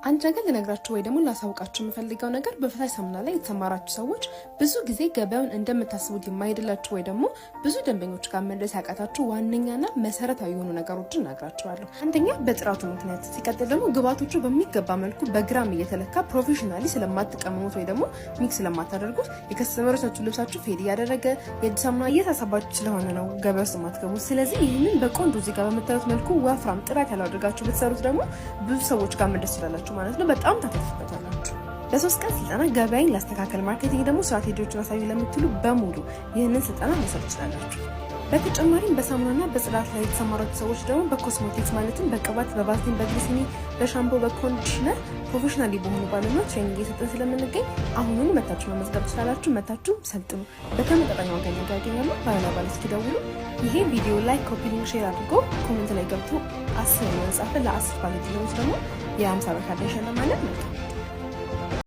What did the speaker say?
አንድ ነገር ልነግራችሁ ወይ ደግሞ ላሳውቃችሁ የምፈልገው ነገር በፈሳሽ ሳሙና ላይ የተሰማራችሁ ሰዎች ብዙ ጊዜ ገበያውን እንደምታስቡት የማይደላችሁ ወይ ደግሞ ብዙ ደንበኞች ጋር መድረስ ያቃታችሁ ዋነኛና መሰረታዊ የሆኑ ነገሮችን እነግራችኋለሁ። አንደኛ በጥራቱ ምክንያት፣ ሲቀጥል ደግሞ ግብአቶቹ በሚገባ መልኩ በግራም እየተለካ ፕሮፌሽናሊ ስለማትቀመሙት ወይ ደግሞ ሚክስ ስለማታደርጉት የከስተመሮቻችሁ ልብሳችሁ ፌድ እያደረገ የእጅ ሳሙና እየተሳባችሁ ስለሆነ ነው ገበያ ውስጥ የማትገቡት። ስለዚህ ይህንን በቆንጆ እዚህ ጋር በምታዩት መልኩ ወፍራም ጥራት ያለው አድርጋችሁ ብትሰሩት ደግሞ ብዙ ሰዎች ጋር መድረስ ትችላላችሁ ማለት ነው። በጣም ታተርፉበታላችሁ። ለሶስት ቀን ስልጠና ገበያን ላስተካከል ማርኬቲንግ ደግሞ ስትራቴጂዎችን አሳዩ ለምትሉ በሙሉ ይህንን ስልጠና መውሰድ ትችላላችሁ። በተጨማሪም በሳሙናና በጽዳት ላይ የተሰማራችሁ ሰዎች ደግሞ በኮስሞቲክስ ማለትም በቅባት፣ በቫዝሊን፣ በግሊሰሪን፣ በሻምፖ፣ በኮንዲሽነር ፕሮፌሽናሊ በሆኑ ባለሙያዎች ትሬኒንግ እየሰጠን ስለምንገኝ አሁኑኑ መታችሁ መመዝገብ ትችላላችሁ። መታችሁ ሰልጥኑ። በተመጣጣኝ ዋጋ ያገኛሉ። ባለ እስኪደውሉ ይሄ ቪዲዮ ላይ ኮፒ ሊንክ ሼር አድርጎ ኮሜንት ላይ ገብቶ 10 ነው ጻፈ ለ10 ባለሙያዎች ደግሞ የ50 ብር ካርድ ይሸለማል ማለት ነው።